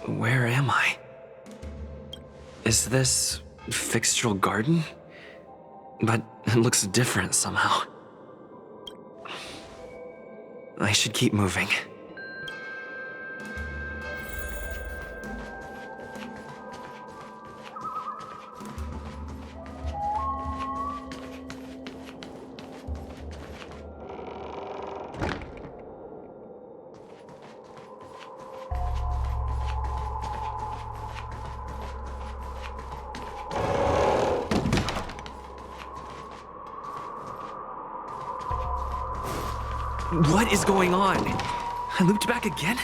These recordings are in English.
Where am I? Is this Fixtural Garden? But it looks different somehow. I should keep moving. What is going on? I looped back again?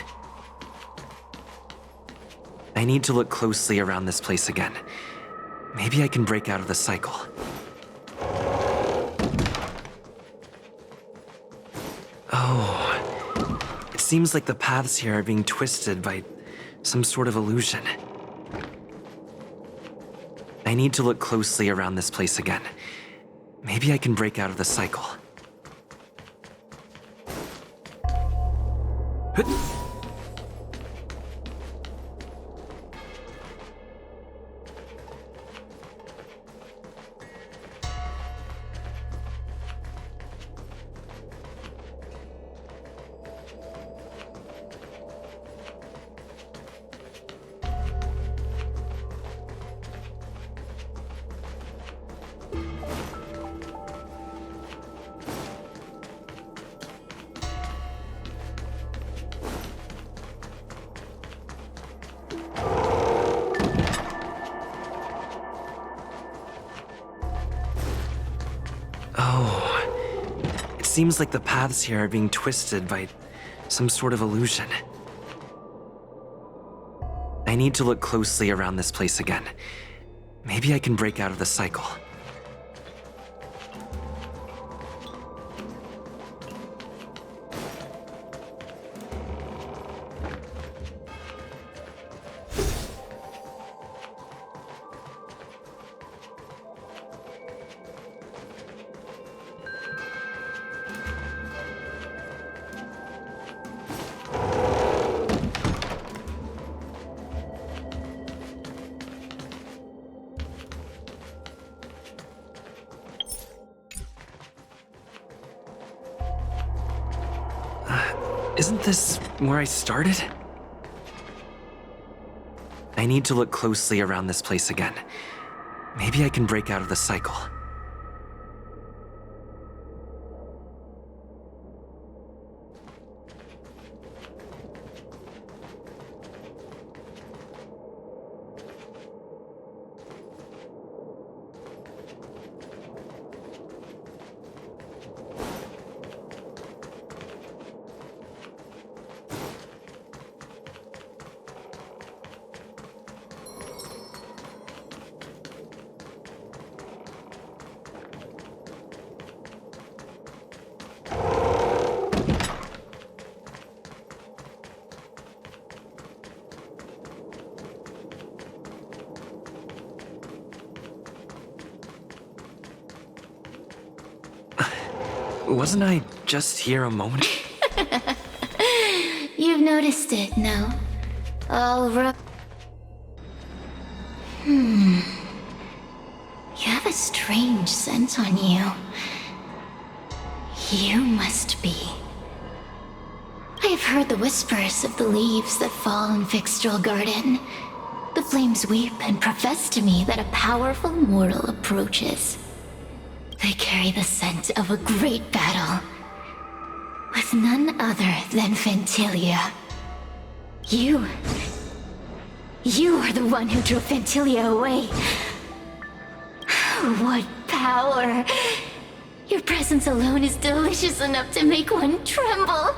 I need to look closely around this place again. Maybe I can break out of the cycle. Oh, it seems like the paths here are being twisted by some sort of illusion. I need to look closely around this place again. Maybe I can break out of the cycle. Seems like the paths here are being twisted by some sort of illusion. I need to look closely around this place again. Maybe I can break out of the cycle. Isn't this where I started? I need to look closely around this place again. Maybe I can break out of the cycle. Wasn't I just here a moment? You've noticed it, no? All right. You have a strange scent on you. You must be. I have heard the whispers of the leaves that fall in Fixtural Garden. The flames weep and profess to me that a powerful mortal approaches. They carry the scent of a great battle, with none other than Fantilia. You are the one who drove Fantilia away. What power! Your presence alone is delicious enough to make one tremble.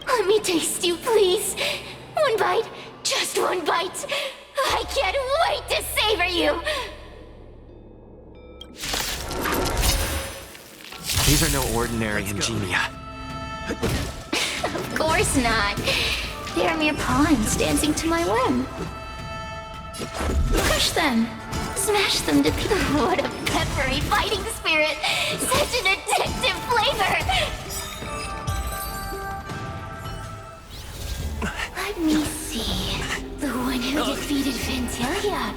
Let me taste you, please. One bite, just one bite. I can't wait to savor you. These are no ordinary ingenia. Of course not. They are mere pawns dancing to my whim. Crush them! Smash them to pieces! What a peppery fighting spirit! Such an addictive flavor! Let me see. The one who defeated Fantasia.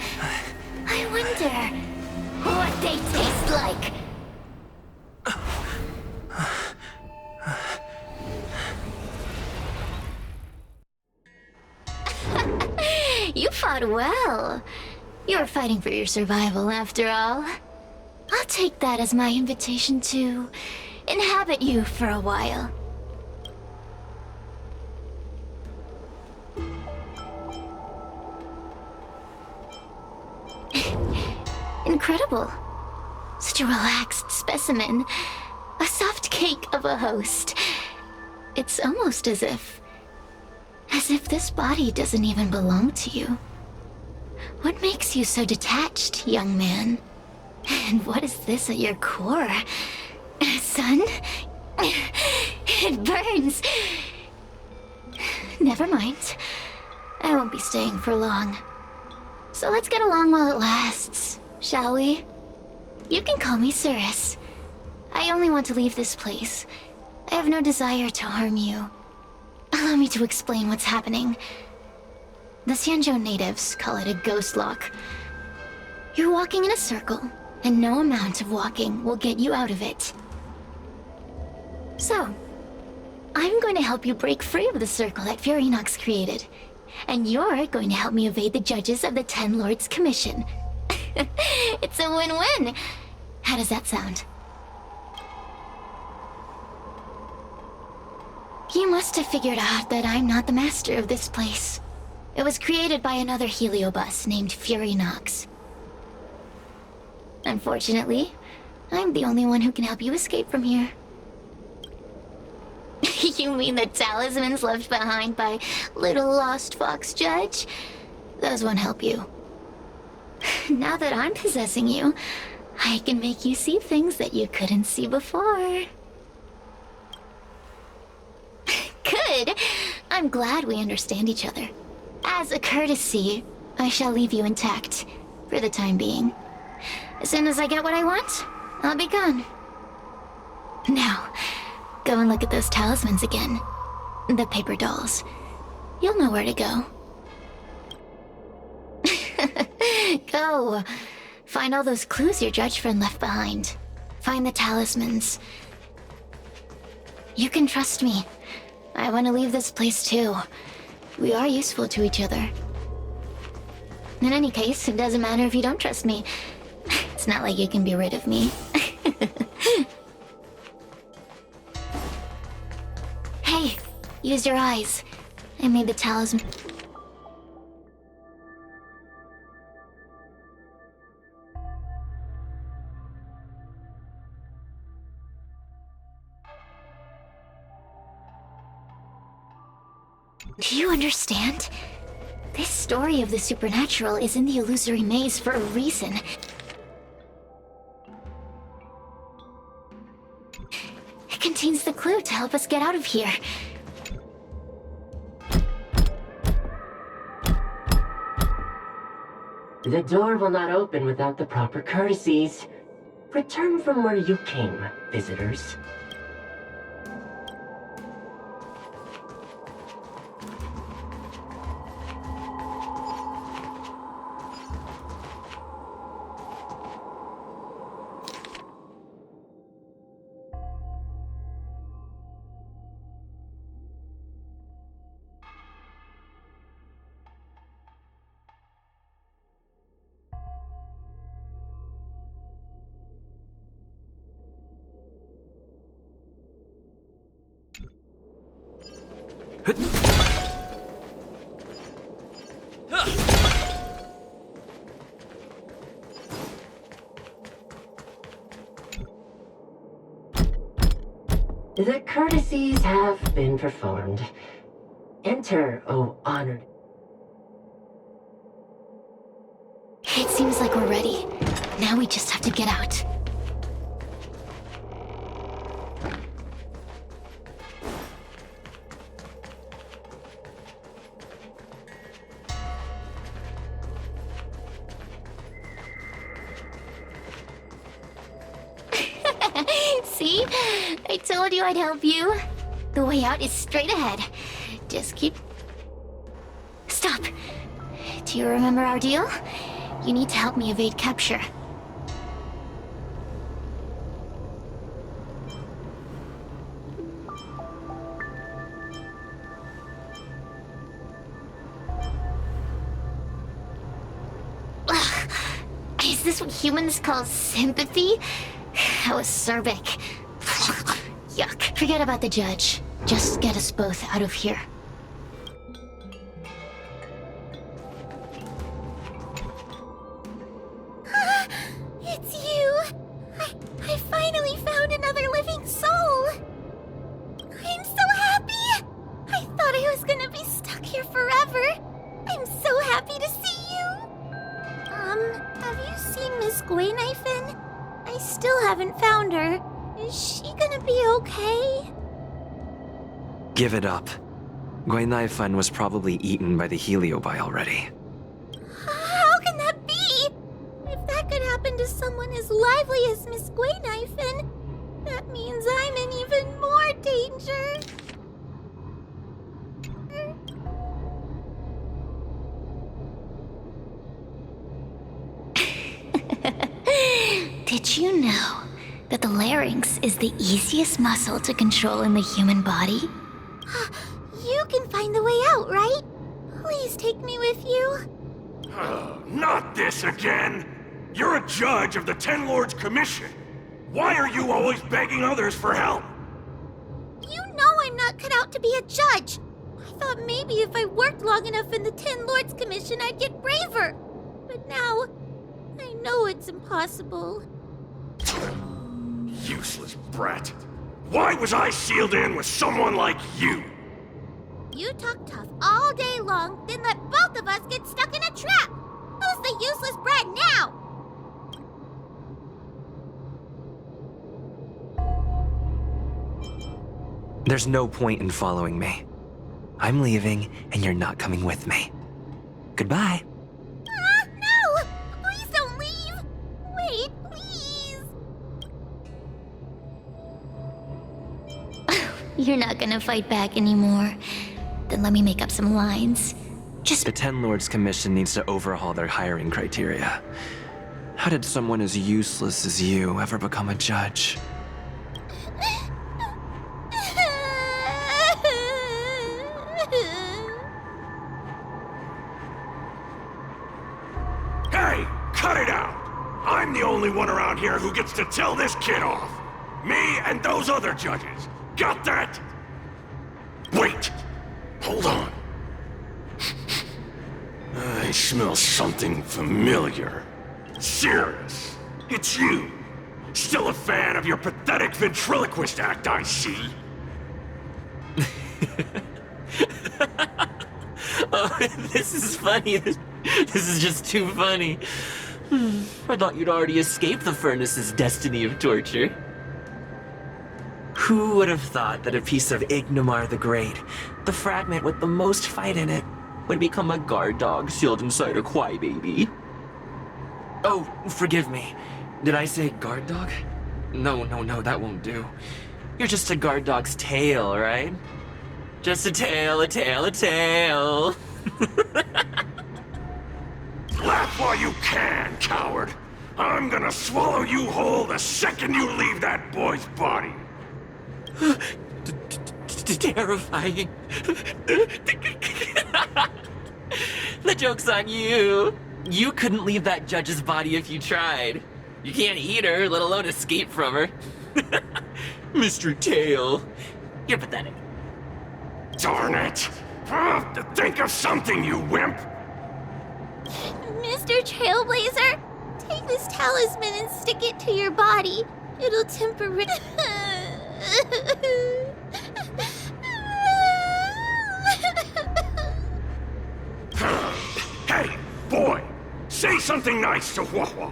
I wonder what they taste like. You fought well. You're fighting for your survival, after all. I'll take that as my invitation to inhabit you for a while. Incredible. Such a relaxed specimen. A soft cake of a host. It's almost as if this body doesn't even belong to you. What makes you so detached, young man? And what is this at your core? Sun? It burns. Never mind. I won't be staying for long. So let's get along while it lasts, shall we? You can call me Cirrus. I only want to leave this place. I have no desire to harm you. Allow me to explain what's happening. The Xianzhou natives call it a ghost lock. You're walking in a circle, and no amount of walking will get you out of it. So, I'm going to help you break free of the circle that Furinox created. And you're going to help me evade the judges of the Ten Lords Commission. It's a win-win! How does that sound? You must have figured out that I'm not the master of this place. It was created by another heliobus named Furinox. Unfortunately, I'm the only one who can help you escape from here. You mean the talismans left behind by little lost fox judge? Those won't help you. Now that I'm possessing you, I can make you see things that you couldn't see before. Good! I'm glad we understand each other. As a courtesy, I shall leave you intact, for the time being. As soon as I get what I want, I'll be gone. Now, go and look at those talismans again. The paper dolls. You'll know where to go. Go! Find all those clues your judge friend left behind. Find the talismans. You can trust me. I want to leave this place too. We are useful to each other. In any case, it doesn't matter if you don't trust me. It's not like you can be rid of me. Hey, use your eyes. I made the talisman. Do you understand? This story of the supernatural is in the illusory maze for a reason. It contains the clue to help us get out of here. The door will not open without the proper courtesies. Return from where you came, visitors. The courtesies have been performed. Enter, O honored. It seems like we're ready. Now we just have to get out. See? I told you I'd help you. The way out is straight ahead. Just keep... Stop. Do you remember our deal? You need to help me evade capture. Ugh. Is this what humans call sympathy? How acerbic. Yuck. Forget about the judge. Just get us both out of here. It's you! I finally found another living soul! I'm so happy! I thought I was gonna be stuck here forever. I'm so happy to see you! Have you seen Miss Gwaynaifen? I still haven't found her. Is she gonna be okay? Give it up. Gwaynaifen was probably eaten by the heliobi already. How can that be? If that could happen to someone as lively as Miss Gwaynaifen, that means I'm in even more danger. Did you know that the larynx is the easiest muscle to control in the human body? You can find the way out, right? Please take me with you. Not this again! You're a judge of the Ten Lords Commission! Why are you always begging others for help? You know I'm not cut out to be a judge. I thought maybe if I worked long enough in the Ten Lords Commission, I'd get braver. But now, I know it's impossible. Useless brat. Why was I sealed in with someone like you? You talk tough all day long, then let both of us get stuck in a trap. Who's the useless brat now? There's no point in following me. I'm leaving, and you're not coming with me. Goodbye. No! Please don't leave! Wait, please! You're not gonna fight back anymore. Then let me make up some lines. The Ten Lords Commission needs to overhaul their hiring criteria. How did someone as useless as you ever become a judge? Hey, cut it out! I'm the only one around here who gets to tell this kid off. Me and those other judges. Got that? Wait! Hold on. I smell something familiar. Cirrus, it's you. Still a fan of your pathetic ventriloquist act, I see. Oh, this is funny. This is just too funny. I thought you'd already escaped the furnace's destiny of torture. Who would have thought that a piece of Ignomar the Great, the fragment with the most fight in it, would become a guard dog sealed inside a crybaby? Oh, forgive me. Did I say guard dog? No, that won't do. You're just a guard dog's tail, right? Just a tail, a tail, a tail. Laugh while you can, coward. I'm gonna swallow you whole the second you leave that boy's body. Terrifying. The joke's on you. You couldn't leave that judge's body if you tried. You can't eat her, let alone escape from her. Mr. Tail, you're pathetic. Darn it! Think of something, you wimp! Mr. Trailblazer, take this talisman and stick it to your body. It'll temporarily... Hey, boy! Say something nice to Wawa.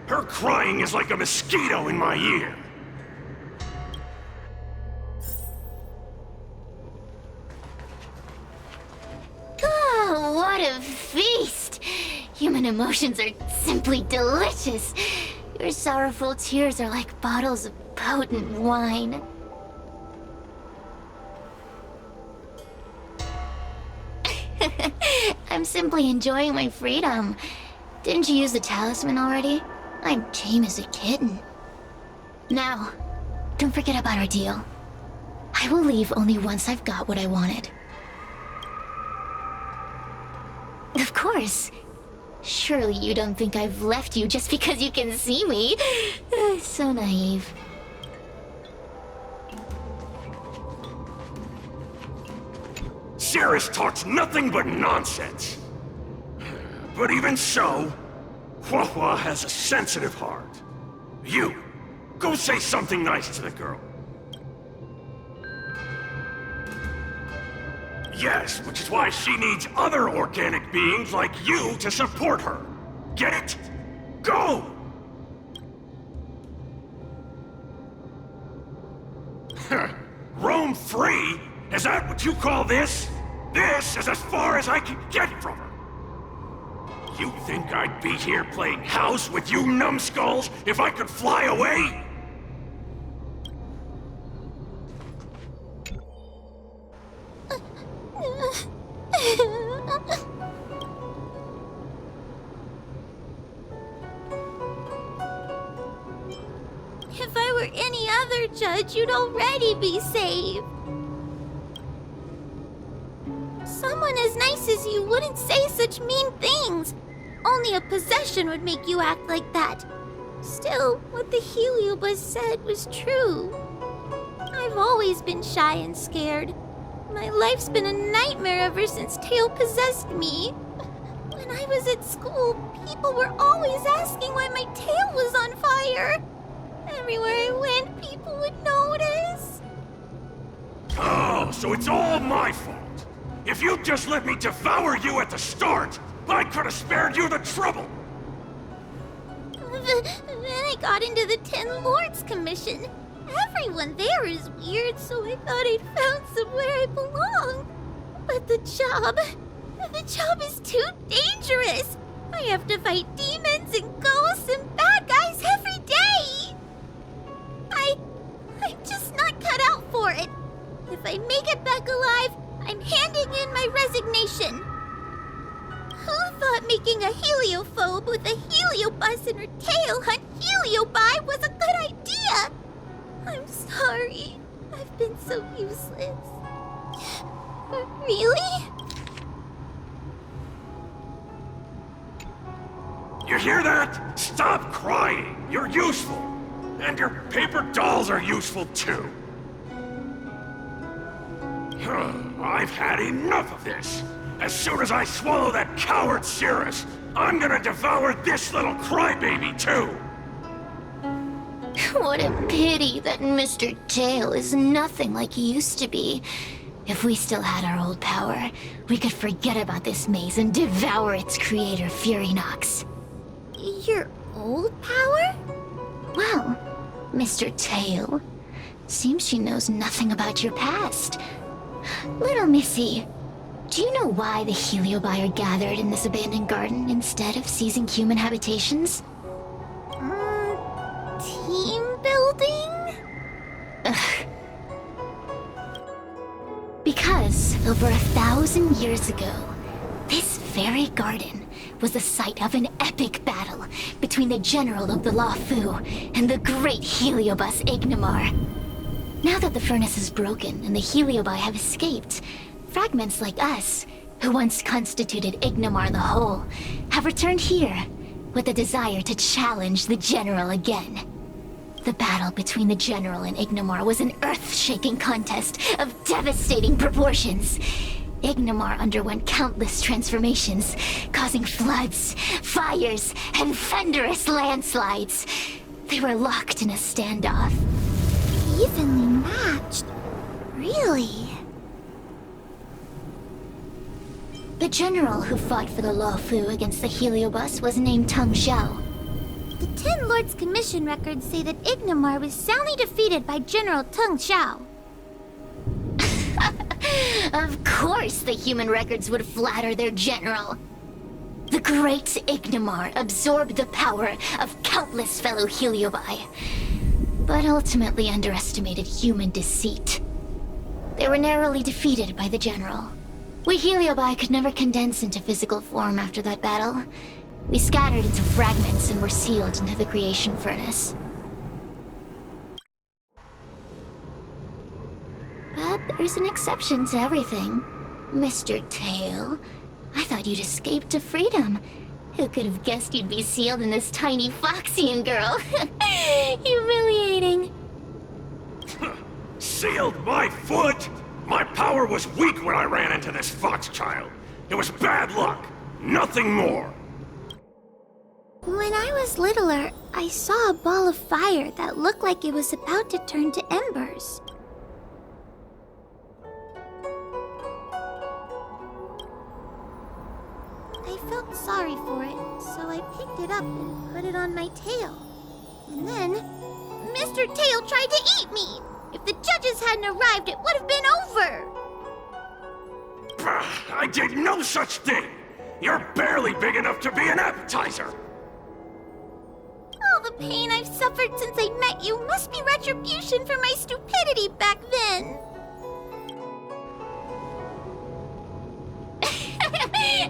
Her crying is like a mosquito in my ear. Oh, what a feast! Human emotions are simply delicious. Your sorrowful tears are like bottles of potent wine. I'm simply enjoying my freedom. Didn't you use the talisman already? I'm tame as a kitten. Now, don't forget about our deal. I will leave only once I've got what I wanted. Of course. Surely you don't think I've left you just because you can see me. So naive. Cirrus talks nothing but nonsense. But even so, Hua has a sensitive heart. You, go say something nice to the girl. Yes, which is why she needs other organic beings like you to support her. Get it? Go! Roam free? Is that what you call this? This is as far as I can get from her. You think I'd be here playing house with you numbskulls if I could fly away? If I were any other judge, you'd already be saved. Someone as nice as you wouldn't say such mean things. Only a possession would make you act like that. Still, what the Heliobus said was true. I've always been shy and scared. My life's been a nightmare ever since Tail possessed me. When I was at school, people were always asking why my tail was on fire. Everywhere I went, people would notice. Oh, so it's all my fault. If you'd just let me devour you at the start, I could have spared you the trouble. Then I got into the Ten Lords Commission. Everyone there is weird, so I thought I'd found somewhere I belong. But the job is too dangerous. I have to fight demons and ghosts and bad guys every day. I'm just not cut out for it. If I make it back alive, I'm handing in my resignation. Who thought making a heliophobe with a heliobus and her tail hunt heliobi was a good idea? I'm sorry. I've been so useless. Really? You hear that? Stop crying. You're useful. And your paper dolls are useful too. I've had enough of this. As soon as I swallow that coward Cirrus, I'm gonna devour this little crybaby too. What a pity that Mr. Tail is nothing like he used to be. If we still had our old power, we could forget about this maze and devour its creator, Furynox. Your old power? Well, Mr. Tail, seems she knows nothing about your past. Little Missy, do you know why the Heliobi are gathered in this abandoned garden instead of seizing human habitations? Team building? Because over 1,000 years ago, this very garden was the site of an epic battle between the general of the Luofu and the great Heliobus Ignimar. Now that the furnace is broken and the Heliobi have escaped, fragments like us, who once constituted Ignimar the Whole, have returned here with the desire to challenge the general again. The battle between the general and Ignimar was an earth-shaking contest of devastating proportions. Ignimar underwent countless transformations, causing floods, fires, and thunderous landslides. They were locked in a standoff. Evenly matched. Really? The general who fought for the Luofu against the Heliobus was named Tang Xiao. The Ten Lords Commission records say that Ignimar was soundly defeated by General Tang Xiao. Of course the human records would flatter their general. The great Ignomar absorbed the power of countless fellow Heliobi, but ultimately underestimated human deceit. They were narrowly defeated by the General. We Heliobi could never condense into physical form after that battle. We scattered into fragments and were sealed into the creation furnace. But there's an exception to everything. Mr. Tail, I thought you'd escaped to freedom. Who could have guessed you'd be sealed in this tiny Foxian girl? Humiliating. Sealed my foot? My power was weak when I ran into this fox child. It was bad luck. Nothing more. When I was littler, I saw a ball of fire that looked like it was about to turn to embers. I felt sorry for it, so I picked it up and put it on my tail. And then, Mr. Tail tried to eat me! If the judges hadn't arrived, it would have been over! Bah, I did no such thing! You're barely big enough to be an appetizer! All the pain I've suffered since I met you must be retribution for my stupidity back then!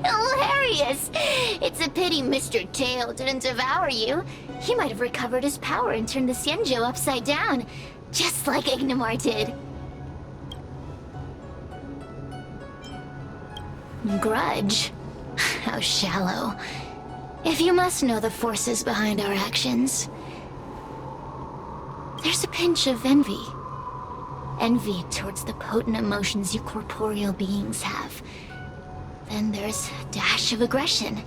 Hilarious! It's a pity Mr. Tail didn't devour you. He might have recovered his power and turned the Xianzhou upside down, just like Ignomar did. Grudge? How shallow. If you must know the forces behind our actions, there's a pinch of envy. Envy towards the potent emotions you corporeal beings have. Then there's a dash of aggression.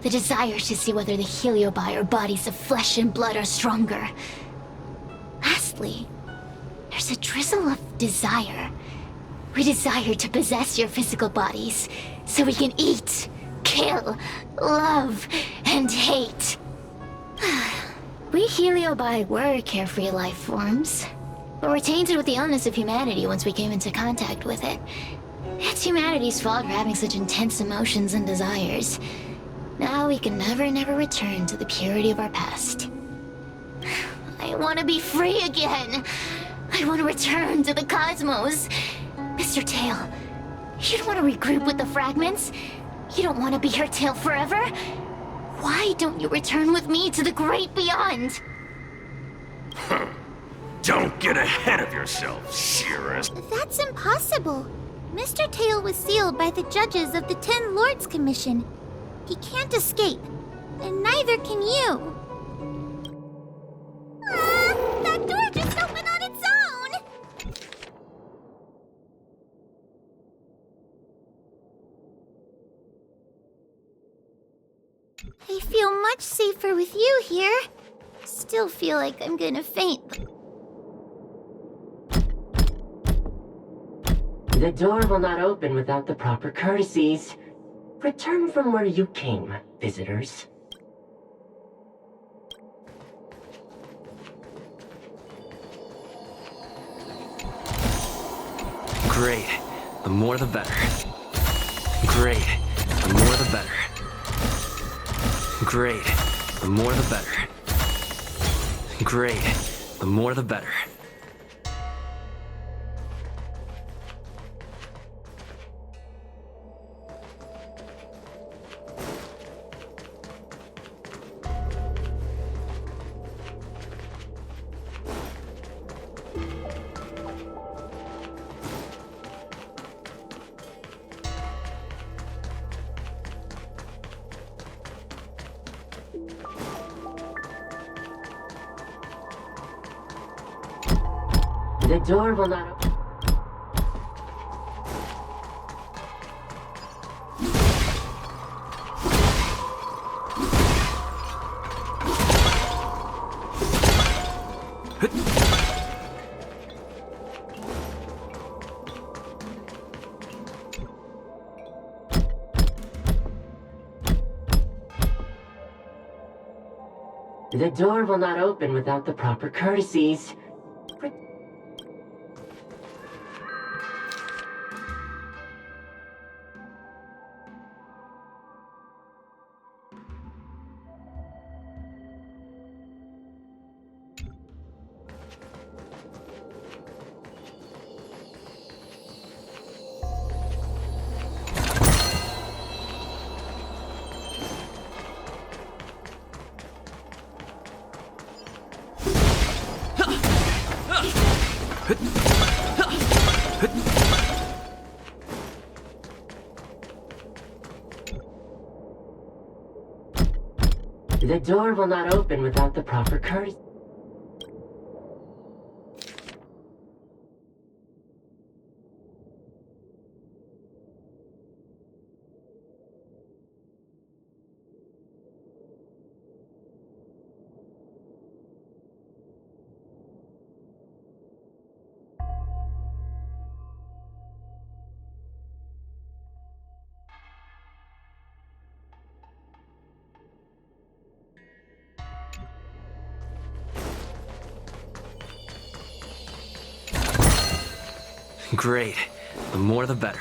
The desire to see whether the Heliobi or bodies of flesh and blood are stronger. Lastly, there's a drizzle of desire. We desire to possess your physical bodies, so we can eat, kill, love, and hate. We Heliobi were carefree life forms, but were tainted with the illness of humanity once we came into contact with it. It's humanity's fault for having such intense emotions and desires. Now we can never return to the purity of our past. I want to be free again. I want to return to the cosmos. Mr. Tail, you don't want to regroup with the fragments? You don't want to be her tail forever? Why don't you return with me to the great beyond? Don't get ahead of yourself, Cirrus. That's impossible. Mr. Tail was sealed by the judges of the Ten Lords Commission. He can't escape, and neither can you. That door just opened on its own! I feel much safer with you here. Still feel like I'm gonna faint. The door will not open without the proper courtesies. Return from where you came, visitors. Great. The more the better. Great. The more the better. Great. The more the better. Great. The more the better. The door will not open. The door will not open without the proper courtesies. The door will not open without the proper courtesy. Great. The more the better.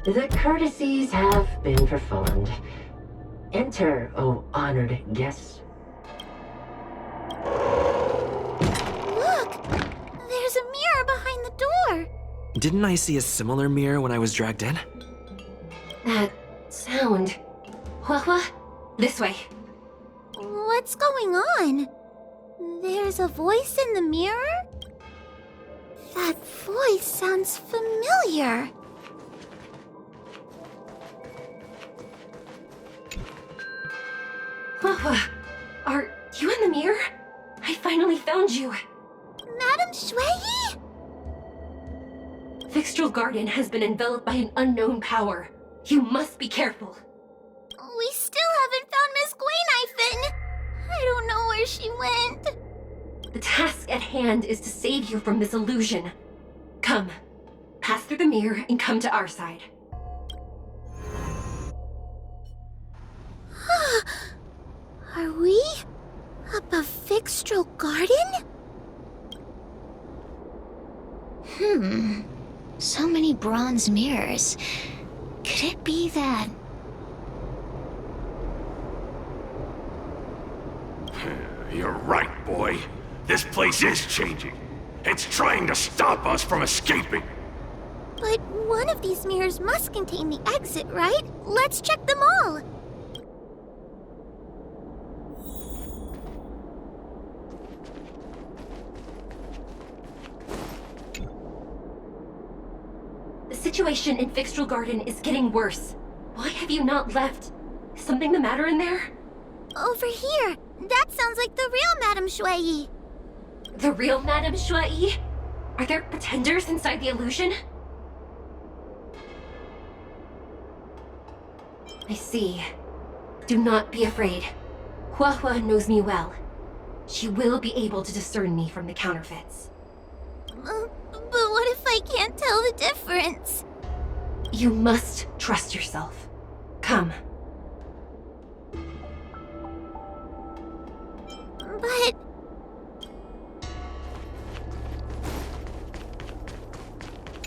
The courtesies have been performed. Enter, O honored guests. Look! There's a mirror behind the door! Didn't I see a similar mirror when I was dragged in? That sound. Hua, this way. What's going on? There's a voice in the mirror? That voice sounds familiar. Hua, are you in the mirror? I finally found you. Madame Shui? Fixtral Garden has been enveloped by an unknown power. You must be careful. We still haven't found Miss Gwaynifin. I don't know where she went. The task at hand is to save you from this illusion. Come, pass through the mirror and come to our side. Are we above Fixtral Garden? So many bronze mirrors. Could it be that... You're right, boy. This place is changing. It's trying to stop us from escaping. But one of these mirrors must contain the exit, right? Let's check them all. The situation in Fixtral Garden is getting worse. Why have you not left? Is something the matter in there? Over here. That sounds like the real Madame Shui. The real Madame Shui? Are there pretenders inside the illusion? I see. Do not be afraid. Hua knows me well. She will be able to discern me from the counterfeits. But what if I can't tell the difference? You must trust yourself. Come. But...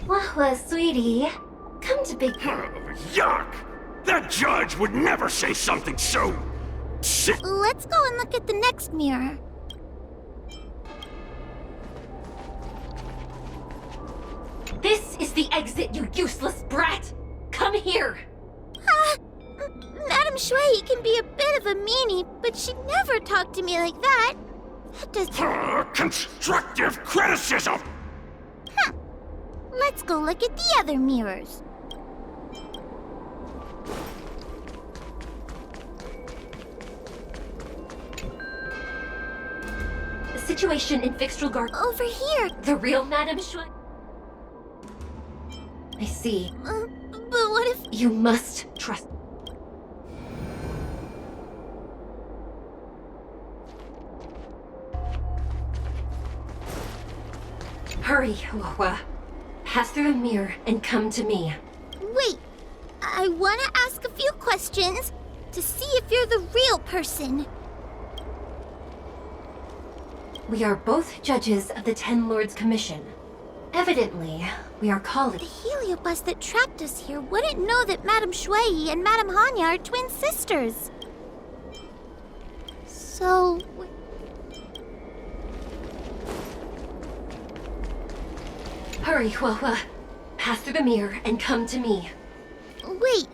Hua, sweetie. Come to Big... Yuck! That judge would never say something so... sick. let's go and look at the next mirror. This is the exit, you useless brat! Come here! Madame Shui can be a bit of a meanie, but she'd never talk to me like that. That doesn't... Constructive criticism! Let's go look at the other mirrors. The situation in Fixtral Garden... Over here. The real Madame Shui... I see. But what if... You must trust... Hurry, Hua. Pass through the mirror and come to me. Wait. I want to ask a few questions to see if you're the real person. We are both judges of the Ten Lords Commission. Evidently, we are The colleagues. heliobus that trapped us here wouldn't know that Madame Shui and Madame Hanya are twin sisters. So, Hurry, Huahua. Pass through the mirror and come to me. Wait,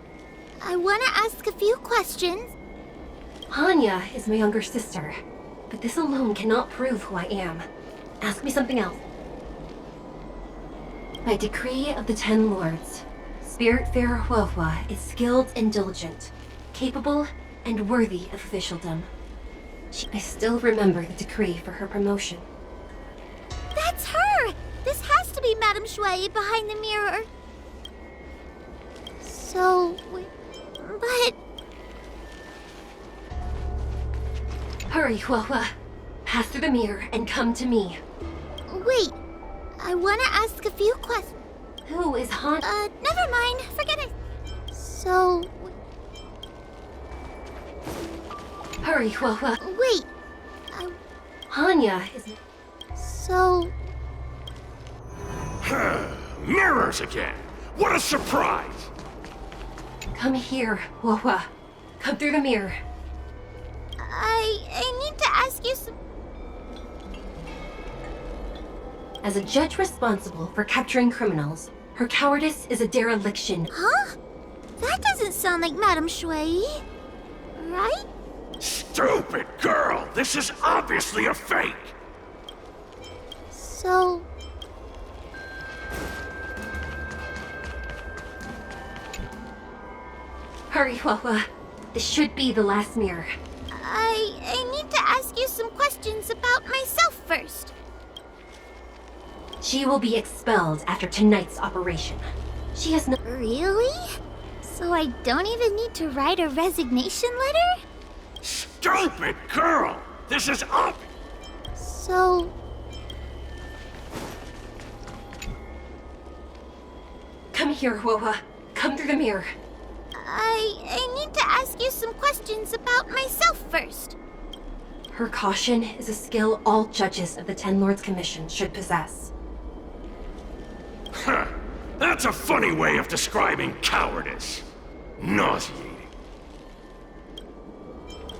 I want to ask a few questions. Anya is my younger sister, but this alone cannot prove who I am. Ask me something else. By decree of the Ten Lords, Spiritfarer Huahua is skilled and diligent, capable and worthy of officialdom. I still remember the decree for her promotion. That's her! This has to be Madame Shui behind the mirror. So, but... Hurry, Huahua. Pass through the mirror and come to me. Wait, I want to ask a few questions. Who is Never mind, forget it. So... Hurry, Huahua. Wait, Anya is... So... Mirrors again! What a surprise! Come here, Huahua. Come through the mirror. I need to ask you some... As a judge responsible for capturing criminals, her cowardice is a dereliction. Huh? That doesn't sound like Madame Shui. Right? Stupid girl! This is obviously a fake! So... Hurry, Huahua. This should be the last mirror. I need to ask you some questions about myself first. She will be expelled after tonight's operation. She has no... Really? So I don't even need to write a resignation letter? Stupid girl! This is up! So... Come here, Huahua. Come through the mirror. I need to ask you some questions about myself first. Her caution is a skill all judges of the Ten Lords Commission should possess. Huh. That's a funny way of describing cowardice. Nauseating.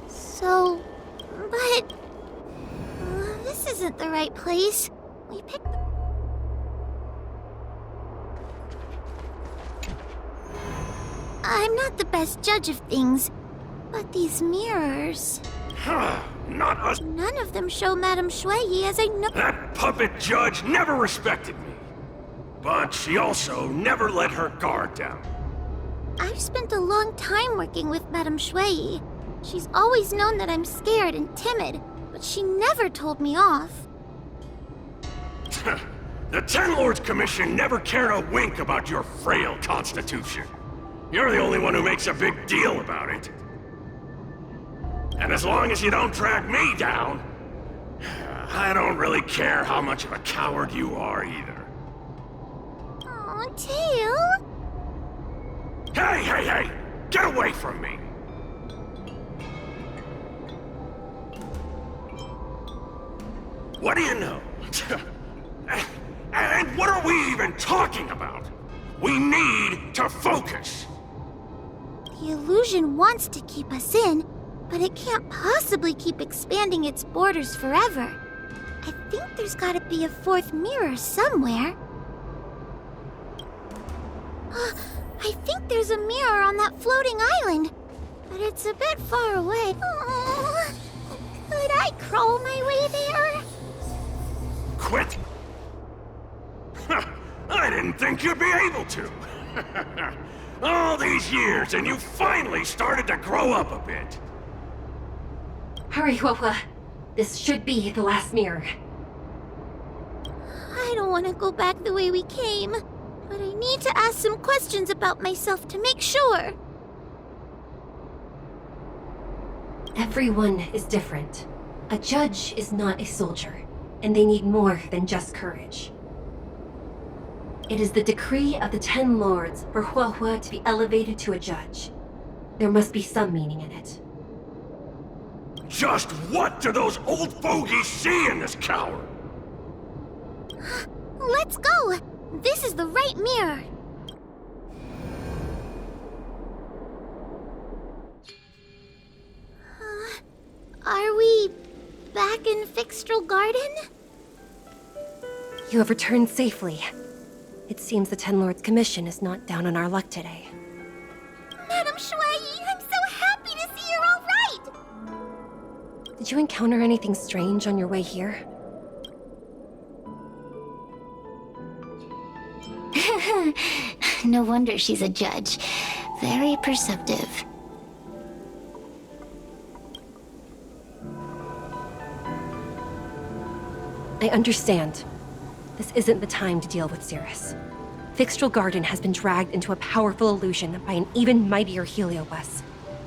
So... But... this isn't the right place. We picked the... I'm not the best judge of things, but these mirrors... Huh. Not us. None of them show Madame Shui as I know... That puppet judge never respected me. But she also never let her guard down. I've spent a long time working with Madame Shui. She's always known that I'm scared and timid, but she never told me off. The Ten Lords Commission never cared a wink about your frail constitution. You're the only one who makes a big deal about it. And as long as you don't drag me down, I don't really care how much of a coward you are either. Aw, Tail. Hey, hey, hey! Get away from me! What do you know? And what are we even talking about? We need to focus! The illusion wants to keep us in, but it can't possibly keep expanding its borders forever. I think there's gotta be a fourth mirror somewhere. I think there's a mirror on that floating island, but it's a bit far away. Oh, could I crawl my way there? Quit! I didn't think you'd be able to. All these years, and you finally started to grow up a bit. Hurry, Huahua. This should be the last mirror. I don't want to go back the way we came, but I need to ask some questions about myself to make sure. Everyone is different. A judge is not a soldier, and they need more than just courage. It is the decree of the Ten Lords for Huahua to be elevated to a judge. There must be some meaning in it. Just what do those old fogies see in this coward? Let's go! This is the right mirror. Are we back in Fixtral Garden? You have returned safely. It seems the Ten Lords Commission is not down on our luck today. Madam Shuai, I'm so happy to see you're all right! Did you encounter anything strange on your way here? No wonder she's a judge. Very perceptive. I understand. This isn't the time to deal with Cirrus. Fixtral Garden has been dragged into a powerful illusion by an even mightier Heliobus,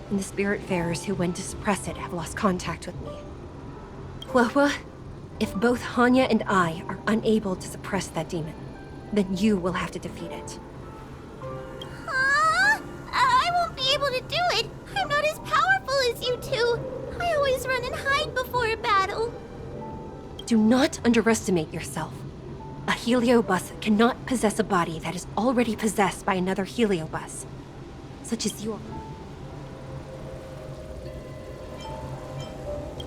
and the Spiritfarers who went to suppress it have lost contact with me. Huahua, if both Hanya and I are unable to suppress that demon, then you will have to defeat it. I won't be able to do it. I'm not as powerful as you two. I always run and hide before a battle. Do not underestimate yourself. A Heliobus cannot possess a body that is already possessed by another Heliobus, such as you.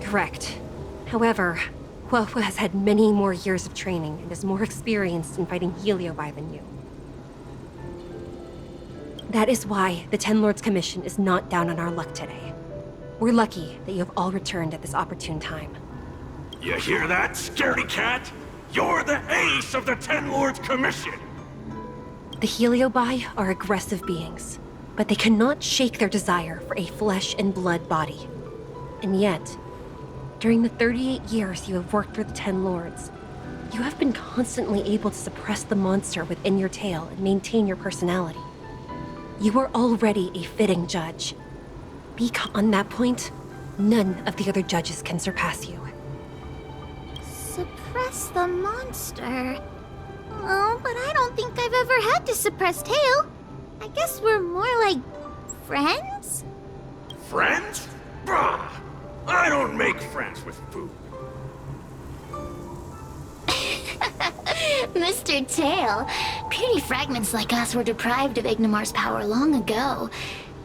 Correct. However, Huahua has had many more years of training and is more experienced in fighting Heliobi than you. That is why the Ten Lords Commission is not down on our luck today. We're lucky that you have all returned at this opportune time. You hear that, scaredy cat? You're the ace of the Ten Lords Commission! The Heliobi are aggressive beings, but they cannot shake their desire for a flesh and blood body. And yet, during the 38 years you have worked for the Ten Lords, you have been constantly able to suppress the monster within your tail and maintain your personality. You are already a fitting judge. On that point, none of the other judges can surpass you. Suppress the monster? Oh, but I don't think I've ever had to suppress Tail. I guess we're more like friends? Friends? Bah! I don't make friends with food. Mr. Tail, puny fragments like us were deprived of Ignimar's power long ago.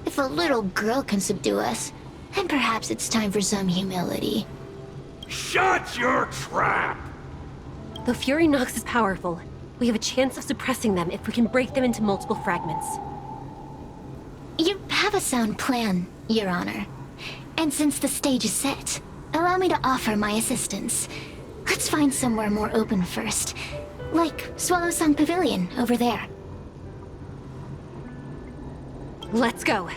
If a little girl can subdue us, then perhaps it's time for some humility. Shut your trap! Though Fury Nox is powerful, we have a chance of suppressing them if we can break them into multiple fragments. You have a sound plan, Your Honor. And since the stage is set, allow me to offer my assistance. Let's find somewhere more open first. Like Swallow Song Pavilion over there. Let's go.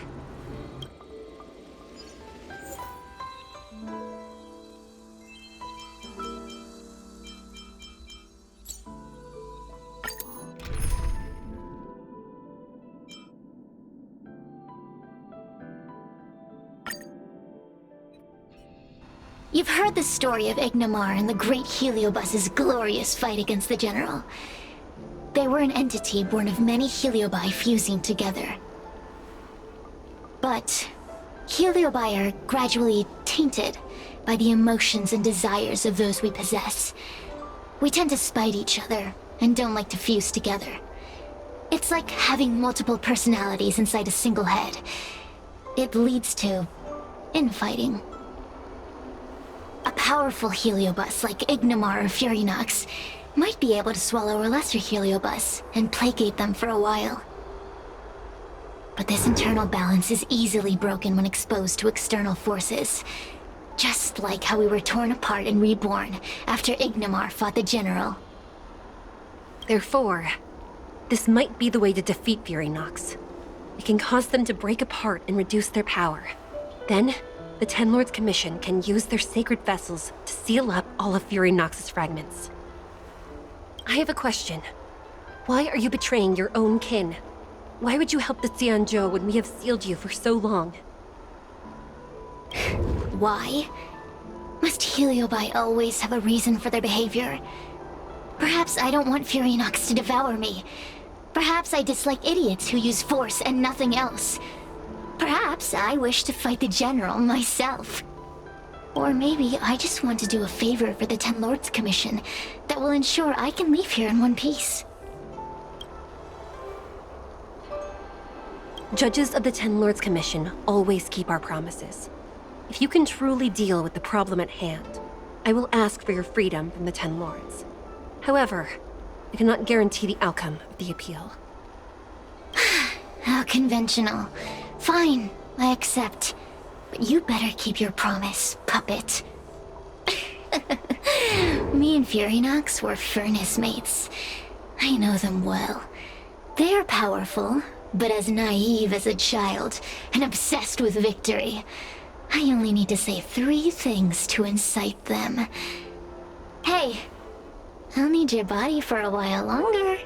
You've heard the story of Ignimar and the great Heliobus's glorious fight against the General. They were an entity born of many Heliobi fusing together. But Heliobi are gradually tainted by the emotions and desires of those we possess. We tend to spite each other and don't like to fuse together. It's like having multiple personalities inside a single head. It leads to infighting. A powerful Heliobus like Ignimar or Fury Nox might be able to swallow a lesser Heliobus and placate them for a while. But this internal balance is easily broken when exposed to external forces. Just like how we were torn apart and reborn after Ignimar fought the General. Therefore, this might be the way to defeat Fury Nox. It can cause them to break apart and reduce their power. Then, the Ten Lords Commission can use their sacred vessels to seal up all of Fury Nox's fragments. I have a question. Why are you betraying your own kin? Why would you help the Xianzhou when we have sealed you for so long? Why? Must Heliobi always have a reason for their behavior? Perhaps I don't want Fury Nox to devour me. Perhaps I dislike idiots who use force and nothing else. Perhaps I wish to fight the General myself. Or maybe I just want to do a favor for the Ten Lords Commission that will ensure I can leave here in one piece. Judges of the Ten Lords Commission always keep our promises. If you can truly deal with the problem at hand, I will ask for your freedom from the Ten Lords. However, I cannot guarantee the outcome of the appeal. How conventional. Fine, I accept. But you better keep your promise, puppet. Me and Furynox were furnace mates. I know them well. They're powerful, but as naive as a child, and obsessed with victory. I only need to say 3 things to incite them. Hey, I'll need your body for a while longer.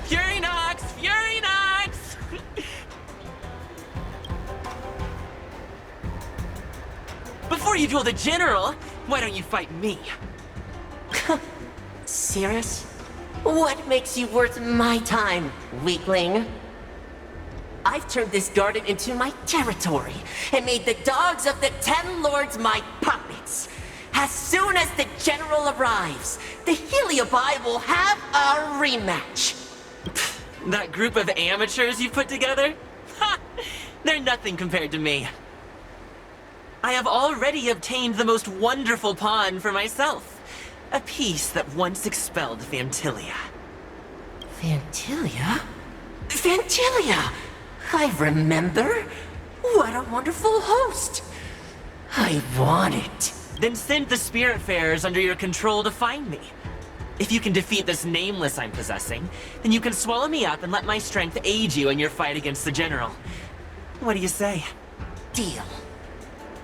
Furynox! Furynox! Before you duel the general, why don't you fight me? Serious? What makes you worth my time, weakling? I've turned this garden into my territory and made the dogs of the 10 lords my puppets. As soon as the general arrives, the Heliobi will have a rematch. That group of amateurs you put together? Ha! They're nothing compared to me. I have already obtained the most wonderful pawn for myself. A piece that once expelled Fantilia. Fantilia? Fantilia! I remember. What a wonderful host. I want it. Then send the Spiritfarers under your control to find me. If you can defeat this nameless I'm possessing, then you can swallow me up and let my strength aid you in your fight against the general. What do you say? Deal.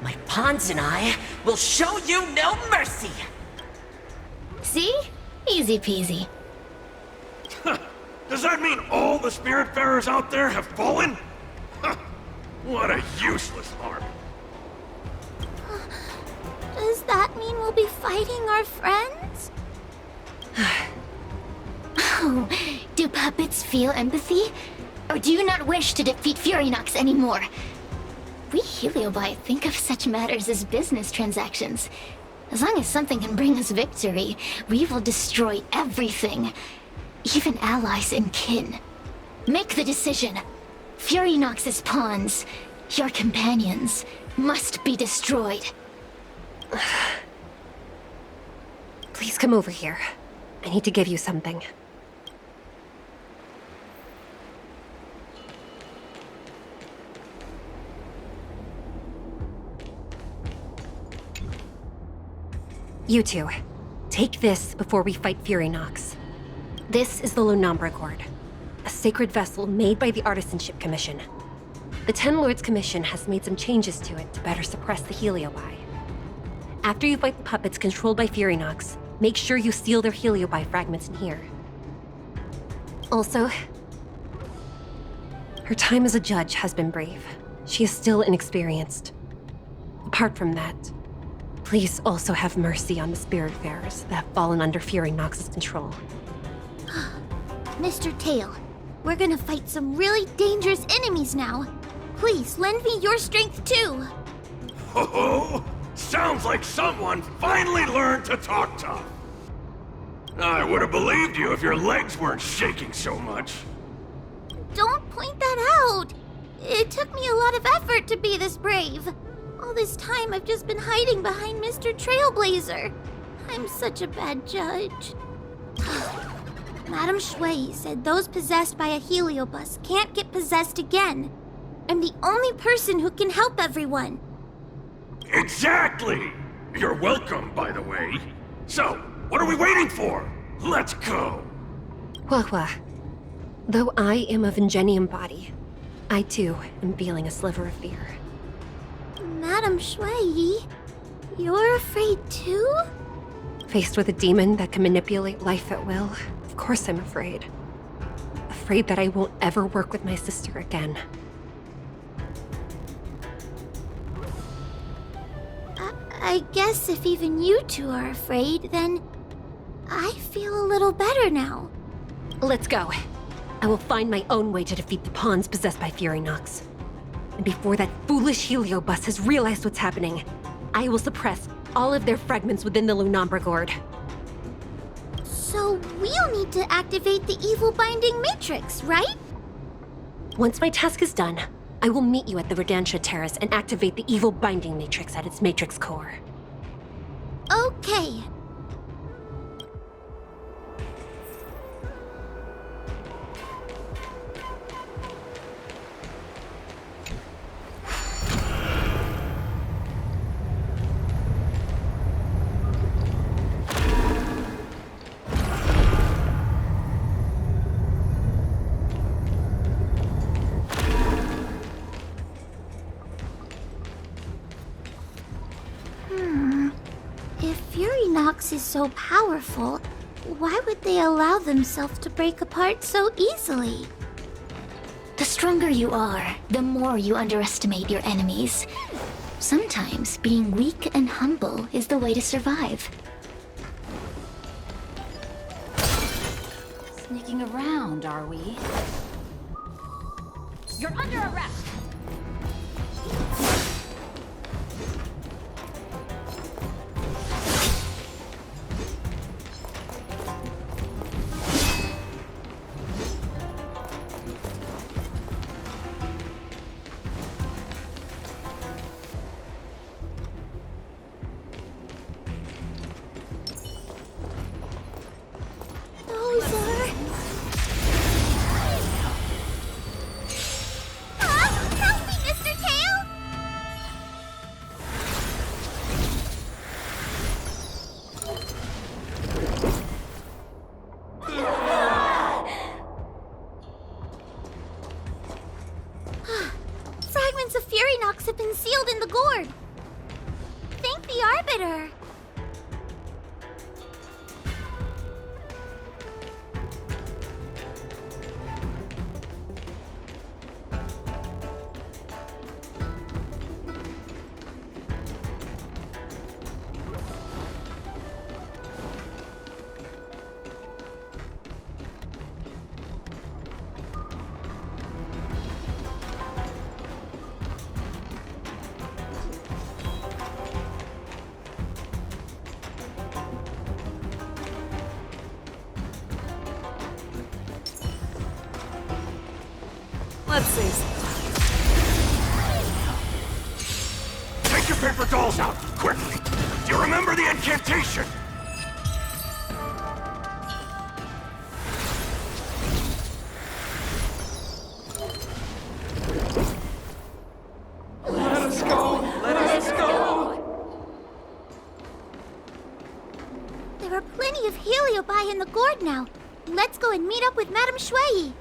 My pawns and I will show you no mercy. See? Easy peasy. Does that mean all the Spiritfarers out there have fallen? What a useless army. Does that mean we'll be fighting our friends? Oh, do puppets feel empathy? Or do you not wish to defeat Furynox anymore? We Heliobi think of such matters as business transactions. As long as something can bring us victory, we will destroy everything. Even allies and kin. Make the decision. Furynox's pawns, your companions, must be destroyed. Please come over here. I need to give you something. You two, take this before we fight Furynox. This is the Lonumbra Gourd, a sacred vessel made by the Artisanship Commission. The Ten Lords Commission has made some changes to it to better suppress the Heliobi. After you fight the puppets controlled by Furynox, make sure you seal their Heliobi fragments in here. Also, her time as a judge has been brave. She is still inexperienced. Apart from that, please also have mercy on the Spiritfarers that have fallen under Furynox's control. Mr. Tail, we're gonna fight some really dangerous enemies now. Please lend me your strength too. Ho-ho! Sounds like someone finally learned to talk tough. I would have believed you if your legs weren't shaking so much. Don't point that out. It took me a lot of effort to be this brave. All this time I've just been hiding behind Mr. Trailblazer. I'm such a bad judge. Madame Shui said those possessed by a heliobus can't get possessed again. I'm the only person who can help everyone. Exactly! You're welcome, by the way. So, what are we waiting for? Let's go! Wah-wah. Though I am of Ingenium body, I too am feeling a sliver of fear. Madame Shui, you're afraid too? Faced with a demon that can manipulate life at will, of course I'm afraid. Afraid that I won't ever work with my sister again. I guess if even you two are afraid, then I feel a little better now. Let's go. I will find my own way to defeat the pawns possessed by Fury Nox. And before that foolish Heliobus has realized what's happening, I will suppress all of their fragments within the Lunombra Gourd. So we'll need to activate the evil binding matrix, right? Once my task is done, I will meet you at the Verdantia Terrace and activate the evil binding matrix at its matrix core. Okay. If Fury Nox is so powerful, why would they allow themselves to break apart so easily? The stronger you are, the more you underestimate your enemies. Sometimes being weak and humble is the way to survive. Sneaking around, are we? You're under arrest! Help me, Mr. Tail! Fragments of Fury Nox have been sealed in the gourd. Thank the Arbiter. Let's see. Take your paper dolls out, quickly! Do you remember the incantation? Let us go! Let us go! There are plenty of Heliobi in the gourd now. Let's go and meet up with Madame Shui.